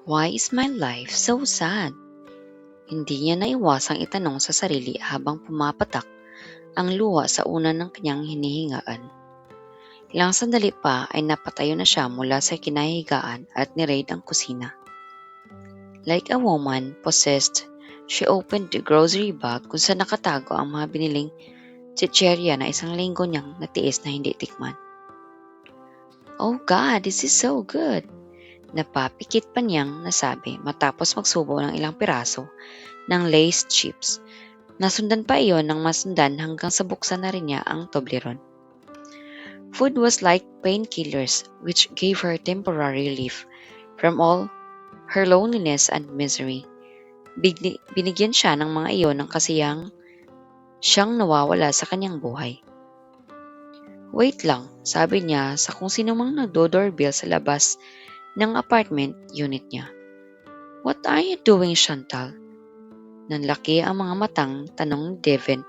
Why is my life so sad? Hindi niya naiwasang itanong sa sarili habang pumapatak ang luha sa una ng kanyang hinihingaan. Ilang sandali pa ay napatayo na siya mula sa kinahihigaan at niraid ang kusina. Like a woman possessed, she opened the grocery bag kung saan nakatago ang mga biniling chicherya na isang linggo niyang natiis na hindi tikman. Oh God, this is so good! Napapikit pa niyang nasabi matapos magsubo ng ilang piraso ng Lay's chips. Nasundan pa iyon ng masundan hanggang sa buksan na rin niya ang Toblerone. Food was like painkillers which gave her temporary relief from all her loneliness and misery. Binigyan siya ng mga iyon ng kasiyang siyang nawawala sa kanyang buhay. Wait lang, sabi niya sa kung sino mang nagdo-doorbell sa labas ng apartment unit niya. What are you doing, Chantal? Nanlaki ang mga matang tanong ni Devin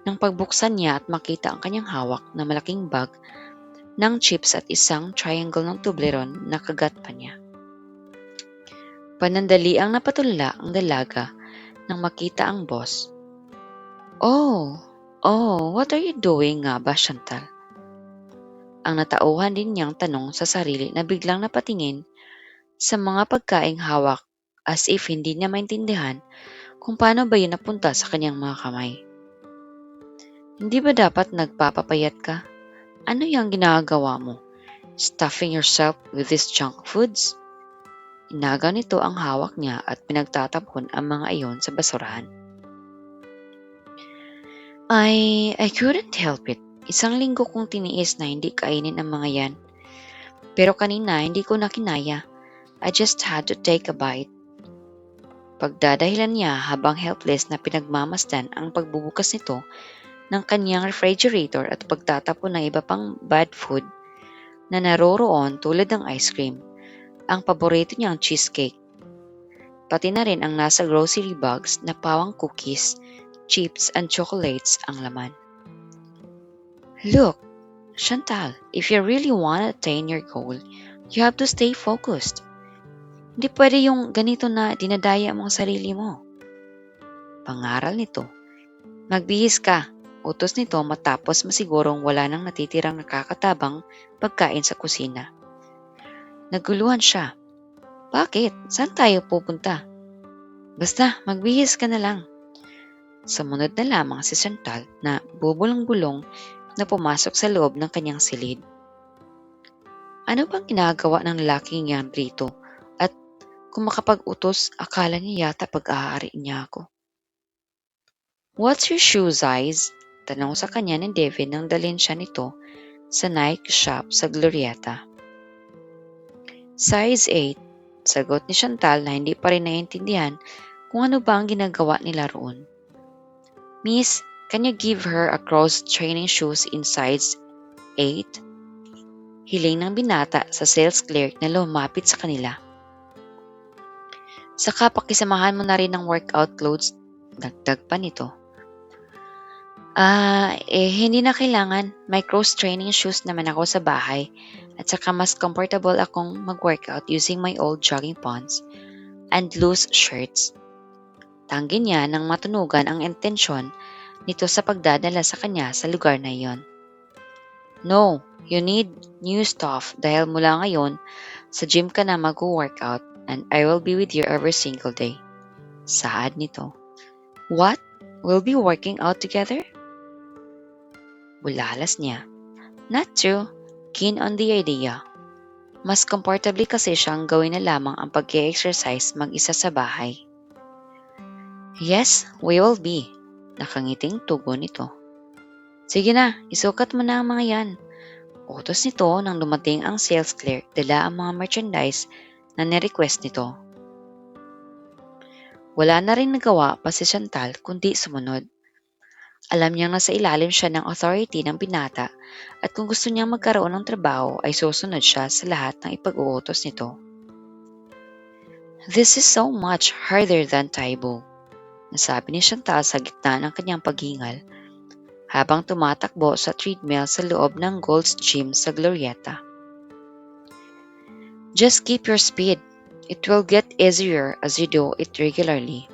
nang pagbuksan niya at makita ang kanyang hawak na malaking bag ng chips at isang triangle ng Toblerone na kagat pa niya. Panandali ang napatulala ang dalaga nang makita ang boss. Oh, what are you doing nga ba, Chantal? Ang natauhan din niyang tanong sa sarili na biglang napatingin sa mga pagkaing hawak as if hindi niya maintindihan kung paano ba yun napunta sa kanyang mga kamay. Hindi ba dapat nagpapapayat ka? Ano yung ginagawa mo? Stuffing yourself with these junk foods? Inagaw nito ang hawak niya at pinagtatapon ang mga iyon sa basurahan. I couldn't help it. Isang linggo kong tiniis na hindi kainin ang mga yan. Pero kanina hindi ko na kinaya. I just had to take a bite. Pagdadahilan niya habang helpless na pinagmamasdan ang pagbubukas nito ng kanyang refrigerator at pagtatapon ng iba pang bad food na naroroon tulad ng ice cream, ang paborito niyang cheesecake, pati na rin ang nasa grocery bags na pawang cookies, chips, and chocolates ang laman. Look, Chantal, if you really want to attain your goal, you have to stay focused. Hindi pwede yung ganito na dinadaya mo ang sarili mo. Pangaral nito. Magbihis ka, utos nito matapos masigurong wala nang natitirang nakakatabang pagkain sa kusina. Naguluhan siya. Bakit? Saan tayo pupunta? Basta, magbihis ka na lang. Sumunod na lamang si Chantal na bubulong-bulong na pumasok sa loob ng kanyang silid. Ano bang ginagawa ng lalaking yan rito? At kung makapag-utos, akala niya yata pag-aari niya ako. What's your shoe size? Tanong sa kanya ni Devin nang dalhin siya nito sa Nike shop sa Glorieta. Size 8, sagot ni Chantal na hindi pa rin naiintindihan kung ano ba ang ginagawa nila roon. Miss, can you give her a cross-training shoes in size 8? Hiling ng binata sa sales clerk na lumapit sa kanila. Saka pakisamahan mo na rin ng workout clothes, dagdag pa nito. Hindi na kailangan. May cross-training shoes naman ako sa bahay at saka mas comfortable akong mag-workout using my old jogging pants and loose shirts. Tanggi niya nang matunugan ang intensyon nito sa pagdadala sa kanya sa lugar na iyon. No, you need new stuff dahil mula ngayon sa gym ka na mag-workout and I will be with you every single day. Saad nito. What? We'll be working out together? Bulalas niya. Not true. Keen on the idea. Mas comfortably kasi siyang gawin na lamang ang pag-exercise mag-isa sa bahay. Yes, we will be. Nakangiting tugon nito. Sige na, isukat mo na ang mga yan. Utos nito nang dumating ang sales clerk dala ang mga merchandise na nirequest nito. Wala na rin nagawa pa si Chantal kundi sumunod. Alam niyang nasa ilalim siya ng authority ng binata at kung gusto niyang magkaroon ng trabaho ay susunod siya sa lahat ng ipag-uutos nito. This is so much harder than Taibo, nasabi ni Chantal sa gitna ng kanyang paghingal habang tumatakbo sa treadmill sa loob ng Gold's Gym sa Glorieta. Just keep your speed. It will get easier as you do it regularly.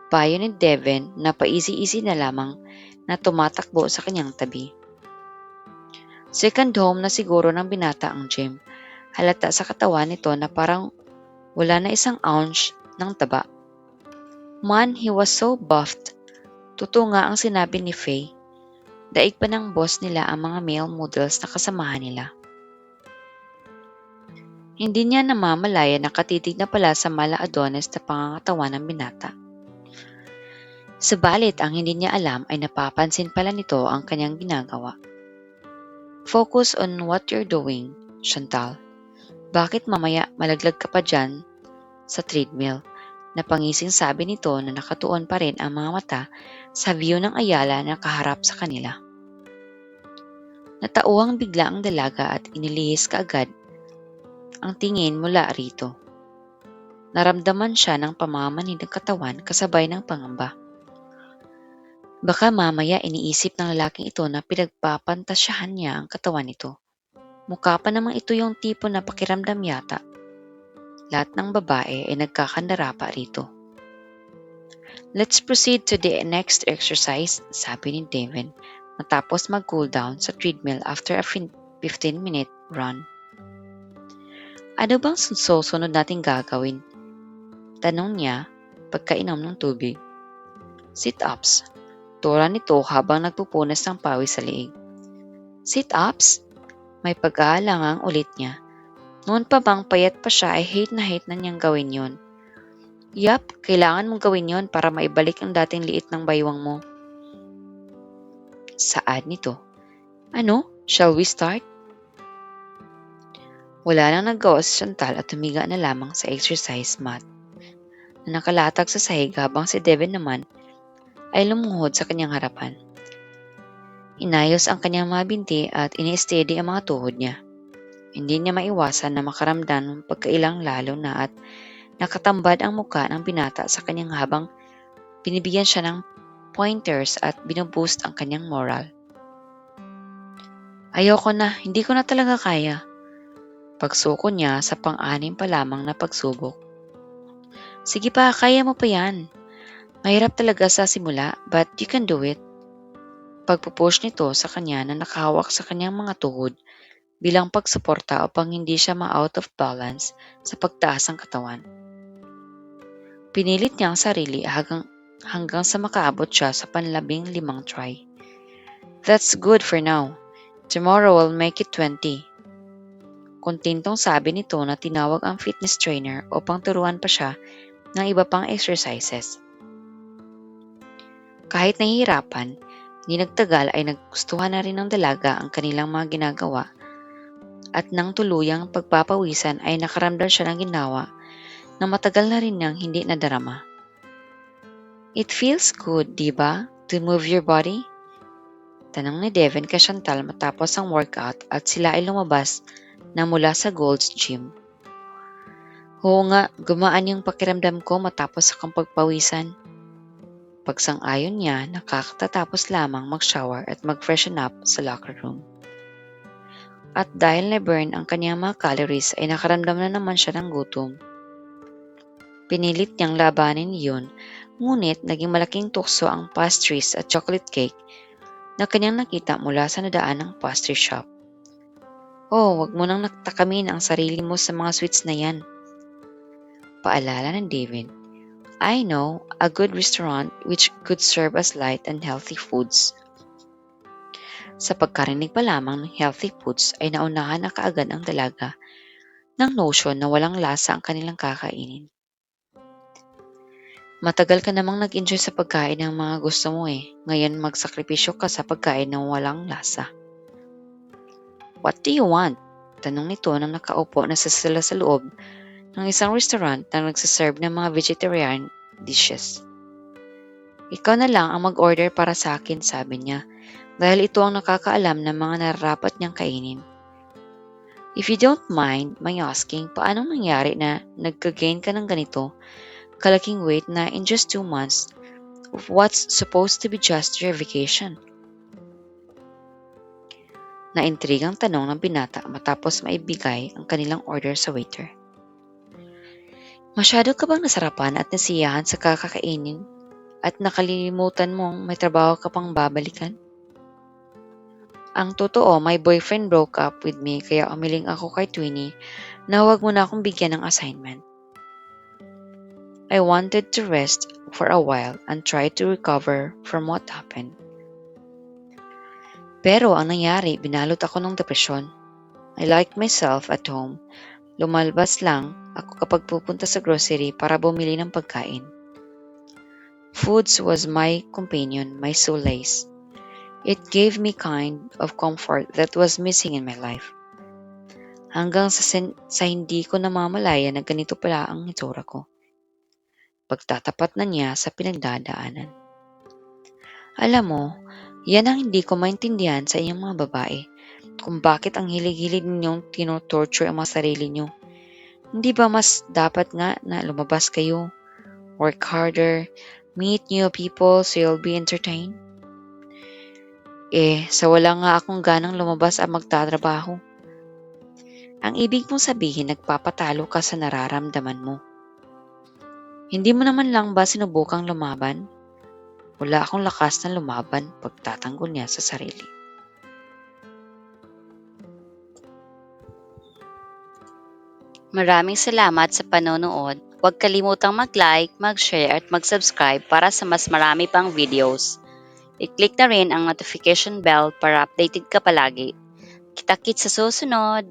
Payo ni Devin na paisi-isi na lamang na tumatakbo sa kanyang tabi. Second home na siguro ng binata ang gym. Halata sa katawan nito na parang wala na isang ounce ng taba. Man, he was so buffed. Totoo nga ang sinabi ni Faye. Daig pa ng boss nila ang mga male models na kasamahan nila. Hindi niya namamalaya na katitig na pala sa mala Adonis na pangangatawan ng binata. Subalit ang hindi niya alam ay napapansin pala nito ang kanyang ginagawa. Focus on what you're doing, Chantal. Bakit mamaya malaglag ka pa dyan sa treadmill? Napangising sabi nito na nakatuon pa rin ang mga mata sa view ng Ayala na kaharap sa kanila. Natauhang bigla ang dalaga at inilihis kaagad ang tingin mula rito. Naramdaman siya ng pamamanhid ng katawan kasabay ng pangamba. Baka mamaya iniisip ng lalaking ito na pinagpapantasyahan niya ang katawan nito. Mukha pa namang ito yung tipo na pakiramdam yata. Lahat ng babae ay nagkakandara pa rito. Let's proceed to the next exercise, sabi ni Devin matapos mag-cool down sa treadmill after a 15-minute run. Ano bang susunod natin gagawin? Tanong niya pagkainom ng tubig. Sit-ups. Tura nito habang nagpupunas ng pawis sa liig. Sit-ups? May pag-aalangang ulit niya. Noon pa bang payat pa siya ay hate na niyang gawin yon. Yap, kailangan mong gawin yon para maibalik ang dating liit ng baywang mo. Saad nito. Ano? Shall we start? Wala nang naggawa si Chantal at tumiga na lamang sa exercise mat na nakalatag sa sahig habang si Devin naman ay lumuhod sa kanyang harapan. Inayos ang kanyang mga binti at ini-steady ang mga tuhod niya. Hindi niya maiwasan na makaramdam ng pagkailang lalo na at nakatambad ang muka ng binata sa kanyang habang binibigyan siya ng pointers at binuboost ang kanyang moral. Ayoko na, hindi ko na talaga kaya. Pagsuko niya sa pang-anim pa lamang na pagsubok. Sige pa, kaya mo pa yan. Mahirap talaga sa simula, but you can do it. Pagpupush nito sa kanya na nakahawak sa kanyang mga tuhod bilang pagsuporta upang hindi siya ma-out of balance sa pagtaas ng katawan. Pinilit niya ang sarili hanggang sa makaabot siya sa panlabing 5 try. That's good for now. Tomorrow I'll make it 20. Kontentong sabi nito na tinawag ang fitness trainer upang turuan pa siya ng iba pang exercises. Kahit nahihirapan, hindi nagtagal ay nagustuhan na rin ng dalaga ang kanilang mga ginagawa at nang tuluyang pagpapawisan ay nakaramdam siya ng ginawa na matagal na rin niyang hindi nadarama. It feels good, di ba, to move your body? Tanong ni Devin kay Chantal matapos ang workout at sila ay lumabas na mula sa Gold's Gym. Oo nga, gumaan yung pakiramdam ko matapos akong pagpawisan. Pagsang-ayon niya, nakakatatapos lamang mag-shower at mag-freshen up sa locker room. At dahil na-burn ang kanyang mga calories ay nakaramdam na naman siya ng gutom. Pinilit niyang labanin iyon, ngunit naging malaking tukso ang pastries at chocolate cake na kanyang nakita mula sa nadaan ng pastry shop. Oh, wag mo nang natakamin ang sarili mo sa mga sweets na yan. Paalala ng David. I know a good restaurant which could serve us light and healthy foods. Sa pagkarinig pa lamang ng healthy foods ay naunahan na kaagad ang dalaga ng notion na walang lasa ang kanilang kakainin. Matagal ka namang nag-enjoy sa pagkain ng mga gusto mo eh. Ngayon magsakripisyo ka sa pagkain ng walang lasa. What do you want? Tanong nito nang nakaupo na sila sa loob ng isang restaurant na nagsaserve ng mga vegetarian dishes. Ikaw na lang ang mag-order para sa akin, sabi niya, dahil ito ang nakakaalam ng mga nararapat niyang kainin. If you don't mind my asking, paano nangyari na nagka-gain ka ng ganito kalaking weight na in just 2 months of what's supposed to be just your vacation? Naintrigang tanong ng binata matapos maibigay ang kanilang order sa waiter. Masyado ka bang nasarapan at nasiyahan sa kakakainin at nakalimutan mong may trabaho ka pang babalikan? Ang totoo, my boyfriend broke up with me kaya umiling ako kay Twinnie na huwag mo na akong bigyan ng assignment. I wanted to rest for a while and try to recover from what happened. Pero ang nangyari, binalot ako ng depresyon. I like myself at home. Lumalabas lang ako kapag pupunta sa grocery para bumili ng pagkain. Foods was my companion, my solace. It gave me kind of comfort that was missing in my life. Hanggang sa hindi ko namamalaya na ganito pala ang itsura ko. Pagtatapat na niya sa pinagdadaanan. Alam mo, yan ang hindi ko maintindihan sa inyong mga babae. Kung bakit ang hilig-hilig ninyong tinotorture ang mga sarili nyo. Hindi ba mas dapat nga na lumabas kayo, work harder, meet new people so you'll be entertained? Sa wala nga akong ganang lumabas at magtatrabaho. Ang ibig mong sabihin nagpapatalo ka sa nararamdaman mo. Hindi mo naman lang ba sinubukang lumaban? Wala akong lakas na lumaban pagtatanggol niya sa sarili. Maraming salamat sa panonood. Huwag kalimutang mag-like, mag-share at mag-subscribe para sa mas marami pang videos. I-click na rin ang notification bell para updated ka palagi. Kita-kits sa susunod!